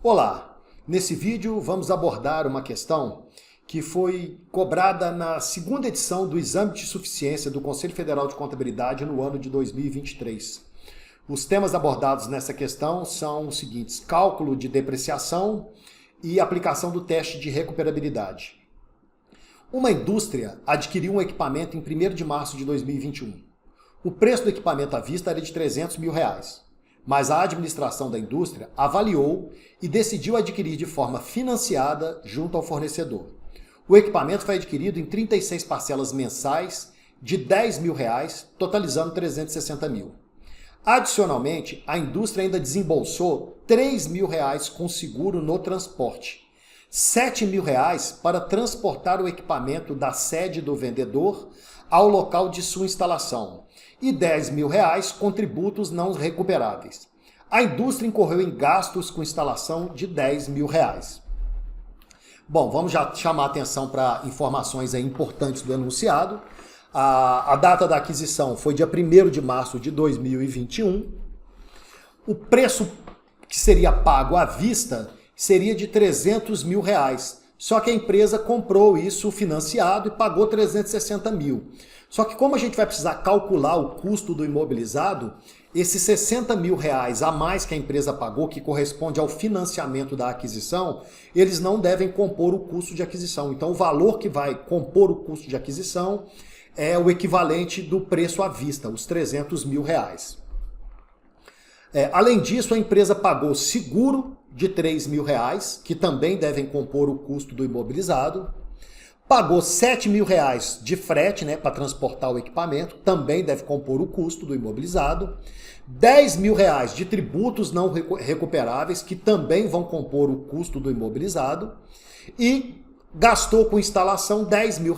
Olá! Nesse vídeo vamos abordar uma questão que foi cobrada na segunda edição do Exame de Suficiência do Conselho Federal de Contabilidade no ano de 2023. Os temas abordados nessa questão são os seguintes: cálculo de depreciação e aplicação do teste de recuperabilidade. Uma indústria adquiriu um equipamento em 1º de março de 2021. O preço do equipamento à vista era de R$300 mil, mas a administração da indústria avaliou e decidiu adquirir de forma financiada junto ao fornecedor. O equipamento foi adquirido em 36 parcelas mensais de R$10 mil, totalizando R$360 mil. Adicionalmente, a indústria ainda desembolsou R$3 mil com seguro no transporte, R$7 mil para transportar o equipamento da sede do vendedor ao local de sua instalação e R$10 mil com tributos não recuperáveis. A indústria incorreu em gastos com instalação de R$10 mil. Bom, vamos já chamar a atenção para informações importantes do enunciado. A data da aquisição foi dia 1º de março de 2021. O preço que seria pago à vista seria de R$300 mil. Só que a empresa comprou isso financiado e pagou R$360 mil. Só que como a gente vai precisar calcular o custo do imobilizado, esses R$60 mil a mais que a empresa pagou, que corresponde ao financiamento da aquisição, eles não devem compor o custo de aquisição. Então o valor que vai compor o custo de aquisição é o equivalente do preço à vista, os R$300 mil. Além disso, a empresa pagou seguro de R$3 mil, que também devem compor o custo do imobilizado. Pagou R$7 mil de frete, para transportar o equipamento, também deve compor o custo do imobilizado. R$10 mil de tributos não recuperáveis, que também vão compor o custo do imobilizado. E gastou com instalação R$10 mil,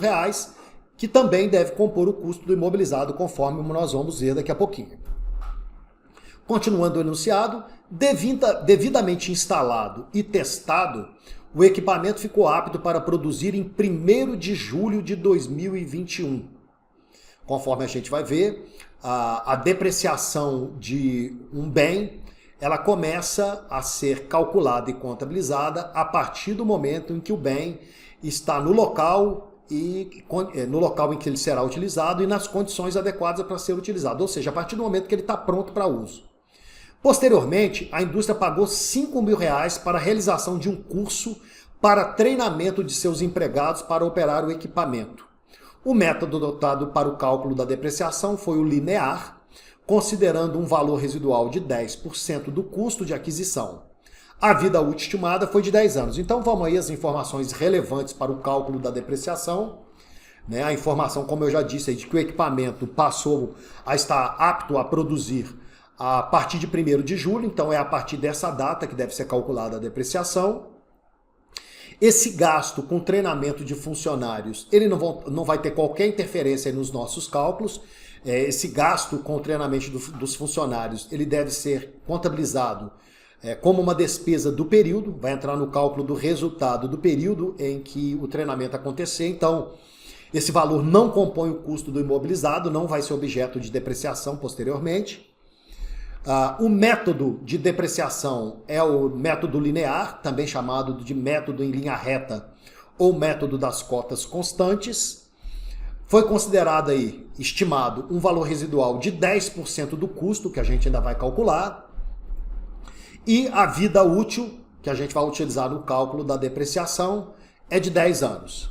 que também deve compor o custo do imobilizado, conforme nós vamos ver daqui a pouquinho. Continuando o enunciado, devidamente instalado e testado, o equipamento ficou apto para produzir em 1º de julho de 2021. Conforme a gente vai ver, a depreciação de um bem, ela começa a ser calculada e contabilizada a partir do momento em que o bem está no local em que ele será utilizado e nas condições adequadas para ser utilizado, ou seja, a partir do momento que ele está pronto para uso. Posteriormente, a indústria pagou R$5 mil para a realização de um curso para treinamento de seus empregados para operar o equipamento. O método adotado para o cálculo da depreciação foi o linear, considerando um valor residual de 10% do custo de aquisição. A vida útil estimada foi de 10 anos. Então vamos aí às informações relevantes para o cálculo da depreciação. A informação, como eu já disse, de que o equipamento passou a estar apto a produzir a partir de 1º de julho, então é a partir dessa data que deve ser calculada a depreciação. Esse gasto com treinamento de funcionários, ele não vai ter qualquer interferência nos nossos cálculos. Esse gasto com o treinamento dos funcionários, ele deve ser contabilizado como uma despesa do período, vai entrar no cálculo do resultado do período em que o treinamento acontecer. Então, esse valor não compõe o custo do imobilizado, não vai ser objeto de depreciação posteriormente. O método de depreciação é o método linear, também chamado de método em linha reta ou método das cotas constantes. Foi considerado aí, estimado, um valor residual de 10% do custo, que a gente ainda vai calcular. E a vida útil, que a gente vai utilizar no cálculo da depreciação, é de 10 anos.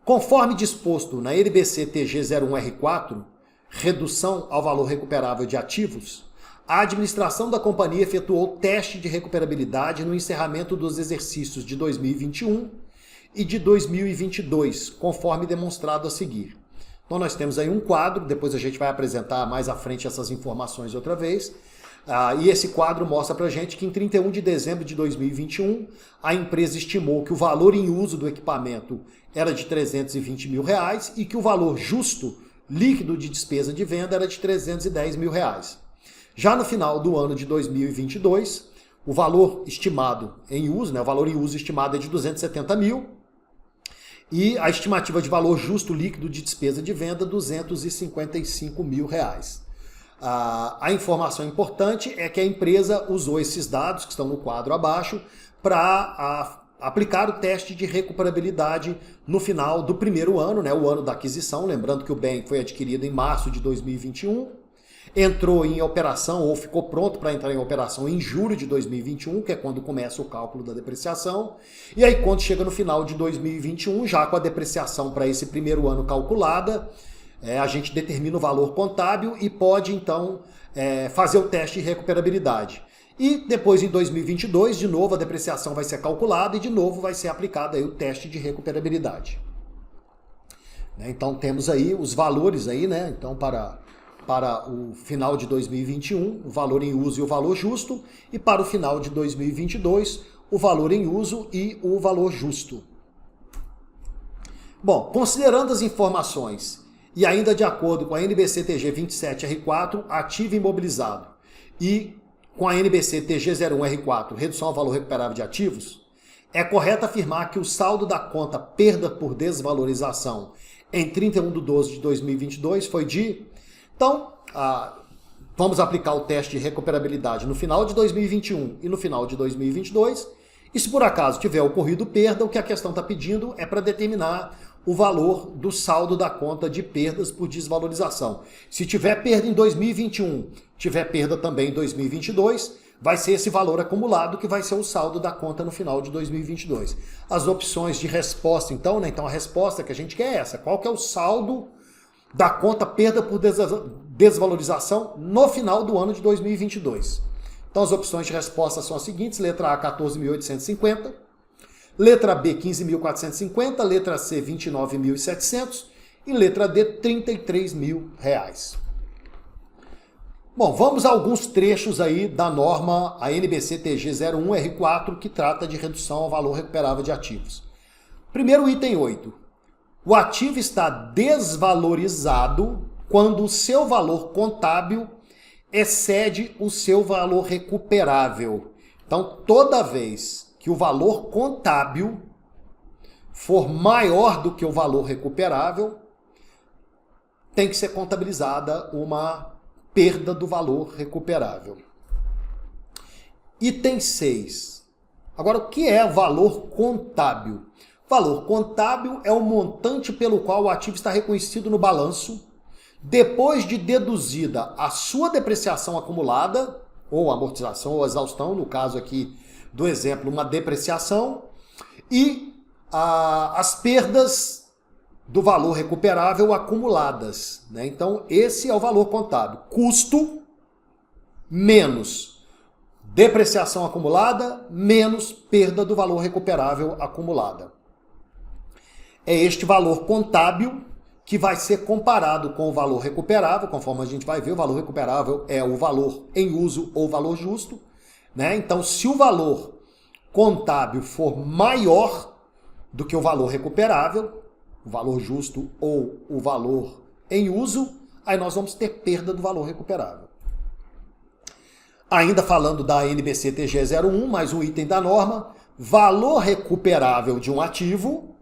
Conforme disposto na NBC TG 01R4, redução ao valor recuperável de ativos, a administração da companhia efetuou teste de recuperabilidade no encerramento dos exercícios de 2021 e de 2022, conforme demonstrado a seguir. Então nós temos aí um quadro, depois a gente vai apresentar mais à frente essas informações outra vez, e esse quadro mostra pra gente que em 31 de dezembro de 2021, a empresa estimou que o valor em uso do equipamento era de R$320 mil e que o valor justo líquido de despesa de venda era de R$310 mil. Já no final do ano de 2022, o valor estimado em uso, o valor em uso estimado é de R$270 mil e a estimativa de valor justo líquido de despesa de venda R$255 mil. A informação importante é que a empresa usou esses dados que estão no quadro abaixo para aplicar o teste de recuperabilidade no final do primeiro ano, né, o ano da aquisição, lembrando que o bem foi adquirido em março de 2021, entrou em operação ou ficou pronto para entrar em operação em julho de 2021, que é quando começa o cálculo da depreciação, e aí quando chega no final de 2021, já com a depreciação para esse primeiro ano calculada, a gente determina o valor contábil e pode então fazer o teste de recuperabilidade. E depois, em 2022, de novo a depreciação vai ser calculada e de novo vai ser aplicado aí o teste de recuperabilidade. Então temos aí os valores aí, né? Então para o final de 2021, o valor em uso e o valor justo, e para o final de 2022, o valor em uso e o valor justo. Bom, considerando as informações e ainda de acordo com a NBC TG 27R4, ativo imobilizado, e com a NBC TG 01R4, redução ao valor recuperável de ativos, é correto afirmar que o saldo da conta perda por desvalorização em 31/12 de 2022 foi de... Então, vamos aplicar o teste de recuperabilidade no final de 2021 e no final de 2022, e se por acaso tiver ocorrido perda, o que a questão está pedindo é para determinar o valor do saldo da conta de perdas por desvalorização. Se tiver perda em 2021, tiver perda também em 2022, vai ser esse valor acumulado que vai ser o saldo da conta no final de 2022. As opções de resposta, então, né? Então a resposta que a gente quer é essa. Qual que é o saldo da conta perda por desvalorização no final do ano de 2022? Então as opções de resposta são as seguintes: letra A, 14.850, letra B, 15.450, letra C, 29.700 e letra D, R$33.000. Bom, vamos a alguns trechos aí da norma, a NBC TG 01R4, que trata de redução ao valor recuperável de ativos. Primeiro item 8. O ativo está desvalorizado quando o seu valor contábil excede o seu valor recuperável. Então, toda vez que o valor contábil for maior do que o valor recuperável, tem que ser contabilizada uma perda do valor recuperável. Item 6. Agora, o que é valor contábil? Valor contábil é o montante pelo qual o ativo está reconhecido no balanço, depois de deduzida a sua depreciação acumulada, ou amortização ou exaustão, no caso aqui do exemplo, uma depreciação, e as perdas do valor recuperável acumuladas, né? Então, esse é o valor contábil. Custo menos depreciação acumulada menos perda do valor recuperável acumulada. É este valor contábil que vai ser comparado com o valor recuperável, conforme a gente vai ver, o valor recuperável é o valor em uso ou valor justo, né? Então, se o valor contábil for maior do que o valor recuperável, o valor justo ou o valor em uso, aí nós vamos ter perda do valor recuperável. Ainda falando da NBC TG 01, mais um item da norma, valor recuperável de um ativo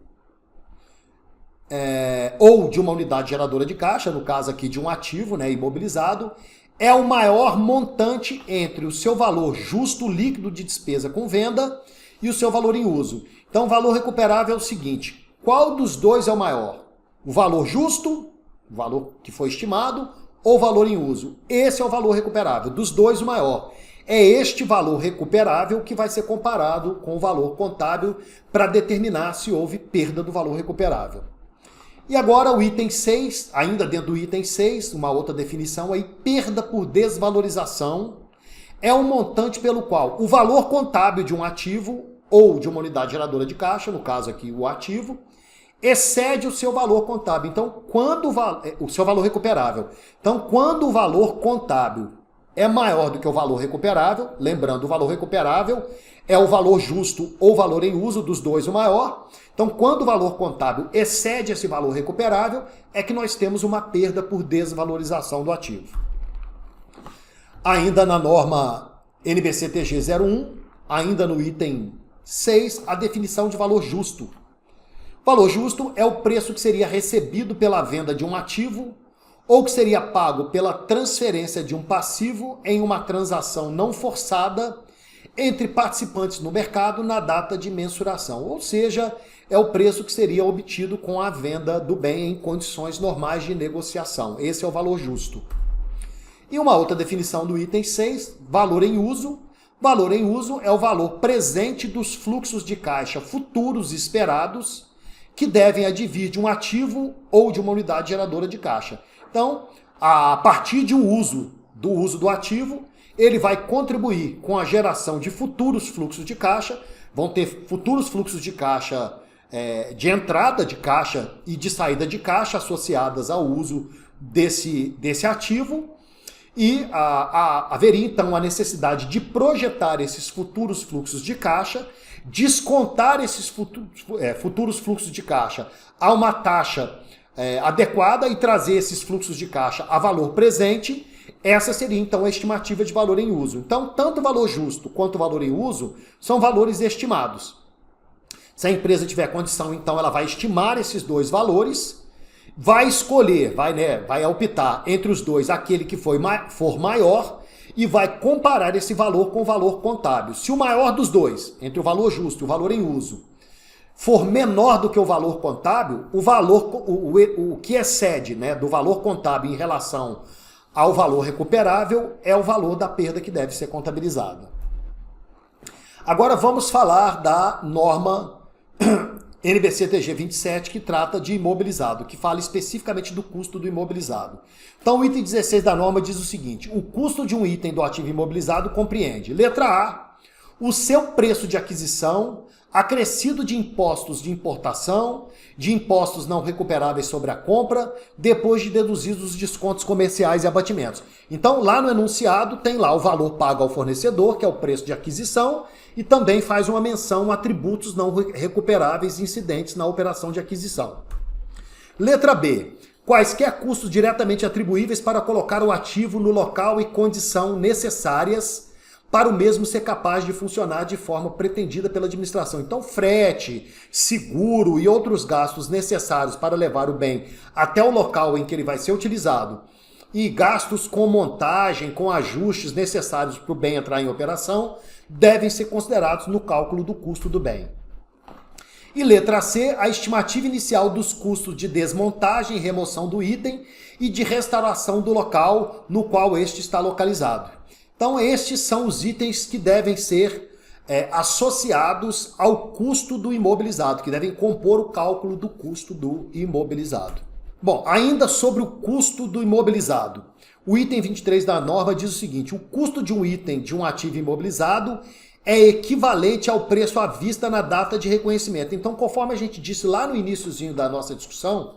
ou de uma unidade geradora de caixa, no caso aqui de um ativo, né, imobilizado, é o maior montante entre o seu valor justo líquido de despesa com venda e o seu valor em uso. Então, o valor recuperável é o seguinte: qual dos dois é o maior? O valor justo, o valor que foi estimado, ou o valor em uso? Esse é o valor recuperável. Dos dois, o maior. É este valor recuperável que vai ser comparado com o valor contábil para determinar se houve perda do valor recuperável. E agora o item 6, ainda dentro do item 6, uma outra definição aí: perda por desvalorização é um montante pelo qual o valor contábil de um ativo ou de uma unidade geradora de caixa, no caso aqui o ativo, excede o seu valor contábil. Então, quando o seu valor recuperável. Então, quando o valor contábil é maior do que o valor recuperável, lembrando, o valor recuperável é o valor justo ou valor em uso, dos dois o maior. Então, quando o valor contábil excede esse valor recuperável, é que nós temos uma perda por desvalorização do ativo. Ainda na norma NBC TG 01, ainda no item 6, a definição de valor justo. Valor justo é o preço que seria recebido pela venda de um ativo ou que seria pago pela transferência de um passivo em uma transação não forçada entre participantes no mercado na data de mensuração, ou seja, é o preço que seria obtido com a venda do bem em condições normais de negociação. Esse é o valor justo. E uma outra definição do item 6, valor em uso. Valor em uso é o valor presente dos fluxos de caixa futuros esperados que devem advir de um ativo ou de uma unidade geradora de caixa. Então, a partir de um uso do ativo, ele vai contribuir com a geração de futuros fluxos de caixa. Vão ter futuros fluxos de caixa, de entrada de caixa e de saída de caixa associadas ao uso desse ativo. E haveria, então, a necessidade de projetar esses futuros fluxos de caixa, descontar esses futuros fluxos de caixa a uma taxa adequada e trazer esses fluxos de caixa a valor presente. Essa seria, então, a estimativa de valor em uso. Então, tanto o valor justo quanto o valor em uso são valores estimados. Se a empresa tiver condição, então, ela vai estimar esses dois valores, vai escolher, vai optar entre os dois aquele que for maior e vai comparar esse valor com o valor contábil. Se o maior dos dois, entre o valor justo e o valor em uso, for menor do que o valor contábil, o que excede, do valor contábil em relação ao valor recuperável é o valor da perda que deve ser contabilizada. Agora vamos falar da norma NBC-TG 27, que trata de imobilizado, que fala especificamente do custo do imobilizado. Então o item 16 da norma diz o seguinte: o custo de um item do ativo imobilizado compreende, letra A, o seu preço de aquisição, acrescido de impostos de importação, de impostos não recuperáveis sobre a compra, depois de deduzidos os descontos comerciais e abatimentos. Então, lá no enunciado tem lá o valor pago ao fornecedor, que é o preço de aquisição, e também faz uma menção a tributos não recuperáveis incidentes na operação de aquisição. Letra B. Quaisquer custos diretamente atribuíveis para colocar o ativo no local e condição necessárias para o mesmo ser capaz de funcionar de forma pretendida pela administração. Então, frete, seguro e outros gastos necessários para levar o bem até o local em que ele vai ser utilizado, e gastos com montagem, com ajustes necessários para o bem entrar em operação, devem ser considerados no cálculo do custo do bem. E letra C, a estimativa inicial dos custos de desmontagem e remoção do item e de restauração do local no qual este está localizado. Então, estes são os itens que devem ser associados ao custo do imobilizado, que devem compor o cálculo do custo do imobilizado. Bom, ainda sobre o custo do imobilizado, o item 23 da norma diz o seguinte: o custo de um item de um ativo imobilizado é equivalente ao preço à vista na data de reconhecimento. Então, conforme a gente disse lá no iniciozinho da nossa discussão,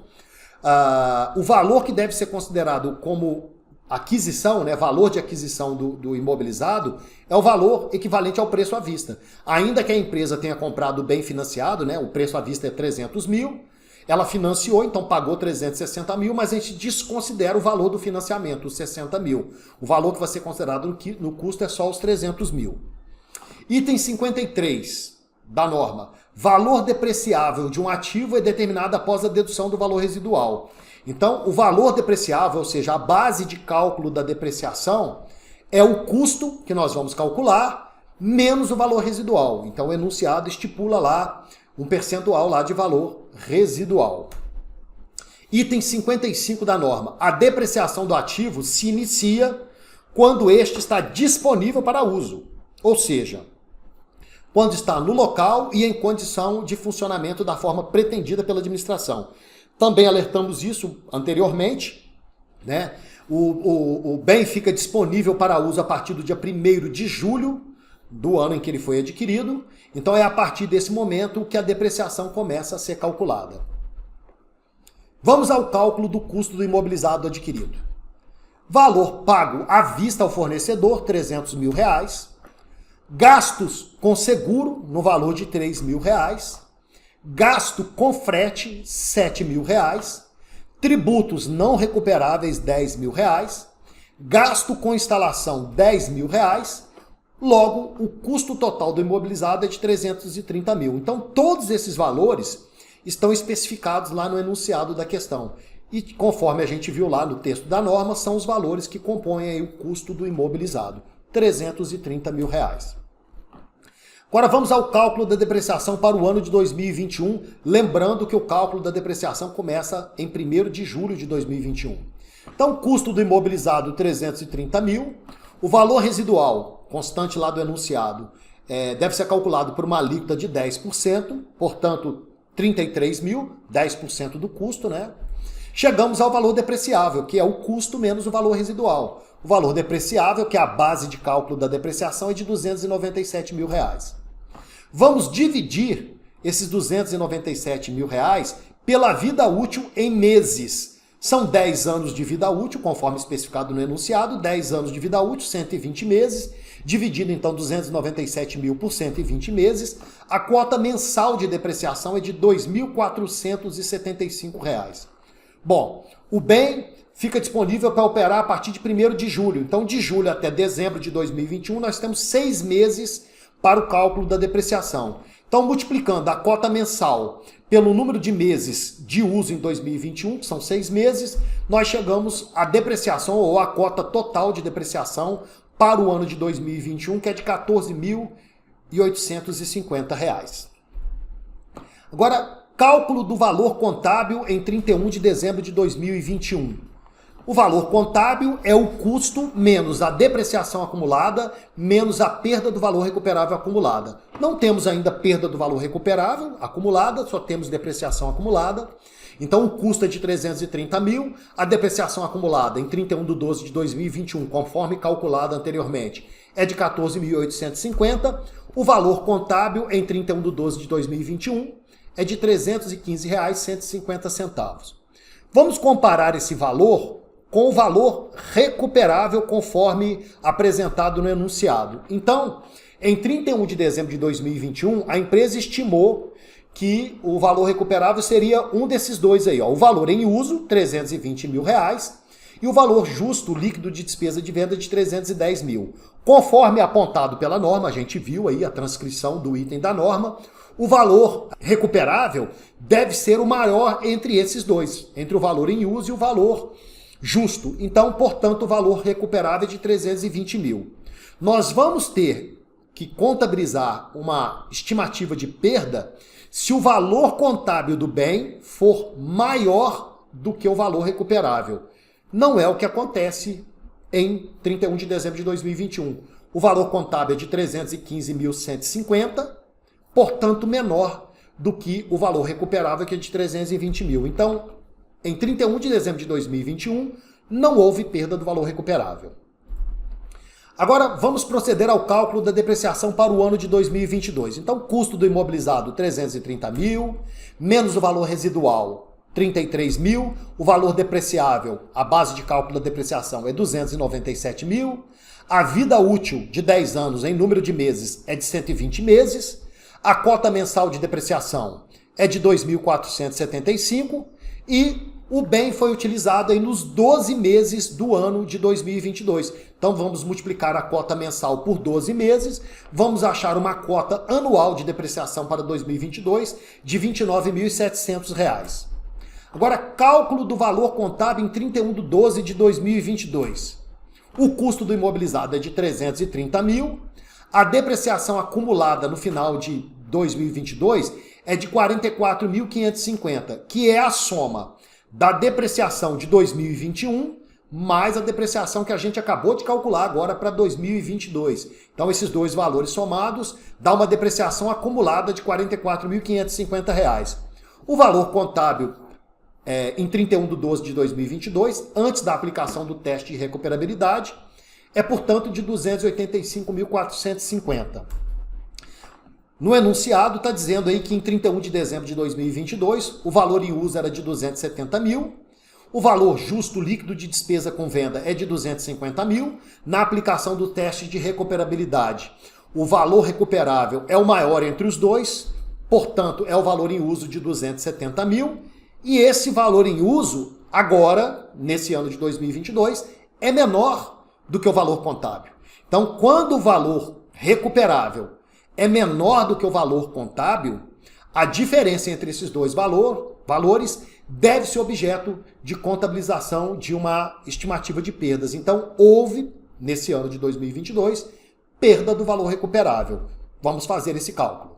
o valor que deve ser considerado como aquisição, valor de aquisição do imobilizado, é o valor equivalente ao preço à vista. Ainda que a empresa tenha comprado o bem financiado, o preço à vista é 300 mil, ela financiou, então pagou 360 mil, mas a gente desconsidera o valor do financiamento, os 60 mil. O valor que vai ser considerado no custo é só os 300 mil. Item 53 da norma. Valor depreciável de um ativo é determinado após a dedução do valor residual. Então, o valor depreciável, ou seja, a base de cálculo da depreciação, é o custo que nós vamos calcular, menos o valor residual. Então, o enunciado estipula lá um percentual lá de valor residual. Item 55 da norma. A depreciação do ativo se inicia quando este está disponível para uso. Ou seja, quando está no local e em condição de funcionamento da forma pretendida pela administração. Também alertamos isso anteriormente, O bem fica disponível para uso a partir do dia 1º de julho do ano em que ele foi adquirido. Então é a partir desse momento que a depreciação começa a ser calculada. Vamos ao cálculo do custo do imobilizado adquirido. Valor pago à vista ao fornecedor, 300 mil reais. Gastos com seguro, no valor de 3 mil reais. Gasto com frete, 7 mil reais. Tributos não recuperáveis, 10 mil reais. Gasto com instalação, 10 mil reais. Logo, o custo total do imobilizado é de 330 mil. Então, todos esses valores estão especificados lá no enunciado da questão. E conforme a gente viu lá no texto da norma, são os valores que compõem aí o custo do imobilizado, R$330 mil. Agora vamos ao cálculo da depreciação para o ano de 2021, lembrando que o cálculo da depreciação começa em 1º de julho de 2021. Então, custo do imobilizado, 330 mil. O valor residual, constante lá do enunciado, deve ser calculado por uma alíquota de 10%, portanto, 33 mil, 10% do custo, né? Chegamos ao valor depreciável, que é o custo menos o valor residual. O valor depreciável, que é a base de cálculo da depreciação, é de R$297 mil. Vamos dividir esses R$297 mil pela vida útil em meses. São 10 anos de vida útil, conforme especificado no enunciado, 10 anos de vida útil, 120 meses, dividido então 297 mil por 120 meses, a quota mensal de depreciação é de R$ 2.475. Bom, o bem fica disponível para operar a partir de 1º de julho. Então, de julho até dezembro de 2021, nós temos 6 meses para o cálculo da depreciação. Então, multiplicando a cota mensal pelo número de meses de uso em 2021, que são 6 meses, nós chegamos à depreciação ou à cota total de depreciação para o ano de 2021, que é de R$ 14.850. Agora, cálculo do valor contábil em 31 de dezembro de 2021. O valor contábil é o custo menos a depreciação acumulada, menos a perda do valor recuperável acumulada. Não temos ainda perda do valor recuperável acumulada, só temos depreciação acumulada. Então o custo é de 330 mil, a depreciação acumulada em 31/12 de 2021, conforme calculada anteriormente, é de 14.850. O valor contábil em 31/12 de 2021 é de R$ 315,150. Vamos comparar esse valor com o valor recuperável conforme apresentado no enunciado. Então, em 31 de dezembro de 2021, a empresa estimou que o valor recuperável seria um desses dois aí, ó, o valor em uso, R$ 320 mil, e o valor justo líquido de despesa de venda de 310 mil. Conforme apontado pela norma, a gente viu aí a transcrição do item da norma, o valor recuperável deve ser o maior entre esses dois, entre o valor em uso e o valor justo. Então, portanto, o valor recuperável é de 320 mil. Nós vamos ter que contabilizar uma estimativa de perda se o valor contábil do bem for maior do que o valor recuperável. Não é o que acontece em 31 de dezembro de 2021. O valor contábil é de 315.150, portanto, menor do que o valor recuperável, que é de 320 mil. Então, em 31 de dezembro de 2021, não houve perda do valor recuperável. Agora, vamos proceder ao cálculo da depreciação para o ano de 2022. Então, custo do imobilizado, 330 mil, menos o valor residual, 33 mil. O valor depreciável, a base de cálculo da depreciação, é 297 mil. A vida útil de 10 anos em número de meses é de 120 meses. A cota mensal de depreciação é de 2.475 e o bem foi utilizado aí nos 12 meses do ano de 2022. Então vamos multiplicar a cota mensal por 12 meses, vamos achar uma cota anual de depreciação para 2022 de R$ 29.700. Agora, cálculo do valor contábil em 31/12 de 2022. O custo do imobilizado é de 330 mil, a depreciação acumulada no final de 2022 é de 44.550, que é a soma da depreciação de 2021 mais a depreciação que a gente acabou de calcular agora para 2022. Então esses dois valores somados dá uma depreciação acumulada de R$ 44.550. O valor contábil em 31/12 de 2022, antes da aplicação do teste de recuperabilidade, é, portanto, de R$ 285.450. No enunciado está dizendo aí que em 31 de dezembro de 2022, o valor em uso era de 270 mil, o valor justo líquido de despesa com venda é de 250 mil, na aplicação do teste de recuperabilidade, o valor recuperável é o maior entre os dois, portanto, é o valor em uso de 270 mil, e esse valor em uso, agora, nesse ano de 2022, é menor do que o valor contábil. Então, quando o valor recuperável é menor do que o valor contábil, A diferença entre esses dois valores deve ser objeto de contabilização de uma estimativa de perdas. Então, houve, nesse ano de 2022, perda do valor recuperável. Vamos fazer esse cálculo.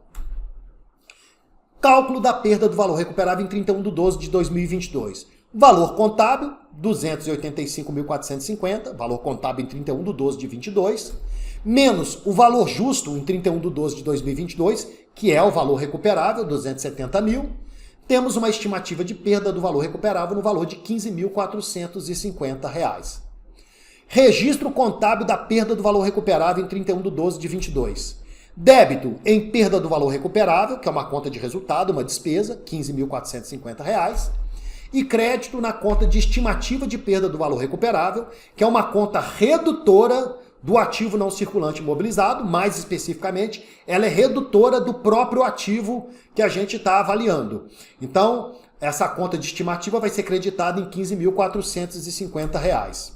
Cálculo da perda do valor recuperável em 31/12 de 2022. Valor contábil, 285.450, valor contábil em 31/12 de 22, menos o valor justo em 31/12 de 2022, que é o valor recuperável, 270 mil, temos uma estimativa de perda do valor recuperável no valor de R$ 15.450. Registro contábil da perda do valor recuperável em 31/12 de 22. Débito em perda do valor recuperável, que é uma conta de resultado, uma despesa, R$ 15.450. E crédito na conta de estimativa de perda do valor recuperável, que é uma conta redutora do ativo não circulante imobilizado, mais especificamente, ela é redutora do próprio ativo que a gente está avaliando. Então, essa conta de estimativa vai ser creditada em R$ 15.450.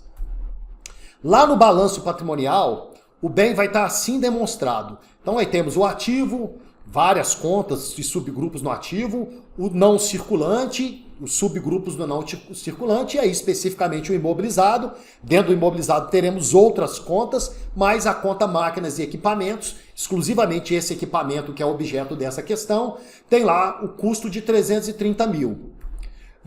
Lá no balanço patrimonial, o bem vai estar assim demonstrado. Então aí temos o ativo, várias contas e subgrupos no ativo, o não circulante, os subgrupos do não circulante, e aí especificamente o imobilizado. Dentro do imobilizado teremos outras contas, mas a conta máquinas e equipamentos, exclusivamente esse equipamento que é objeto dessa questão, tem lá o custo de 330 mil.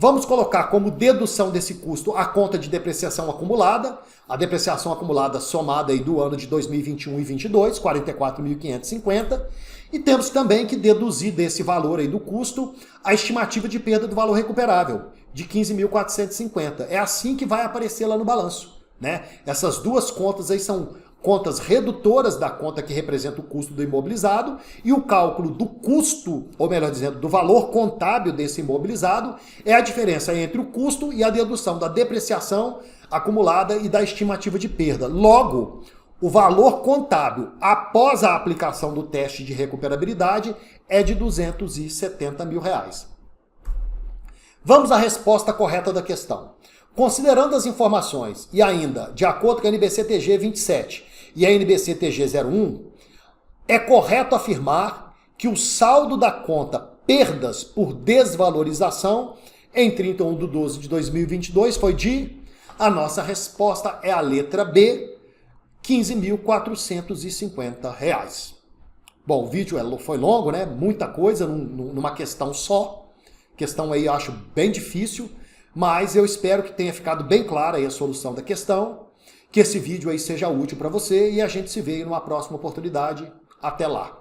Vamos colocar como dedução desse custo a conta de depreciação acumulada, a depreciação acumulada somada aí do ano de 2021 e 22, 44.550, e temos também que deduzir desse valor aí do custo a estimativa de perda do valor recuperável, de 15.450. É assim que vai aparecer lá no balanço, né? Essas duas contas aí são contas redutoras da conta que representa o custo do imobilizado, e o cálculo do custo, ou melhor dizendo, do valor contábil desse imobilizado, é a diferença entre o custo e a dedução da depreciação acumulada e da estimativa de perda. Logo, o valor contábil após a aplicação do teste de recuperabilidade é de R$ 270 mil. Vamos à resposta correta da questão. Considerando as informações e ainda de acordo com a NBC-TG 27 e a NBC-TG 01, é correto afirmar que o saldo da conta perdas por desvalorização em 31/12 de 2022 foi de... A nossa resposta é a letra B, R$ 15.450. Bom, o vídeo foi longo, né? Muita coisa numa questão só. Questão aí eu acho bem difícil, mas eu espero que tenha ficado bem clara aí a solução da questão, que esse vídeo aí seja útil para você e a gente se vê numa próxima oportunidade. Até lá!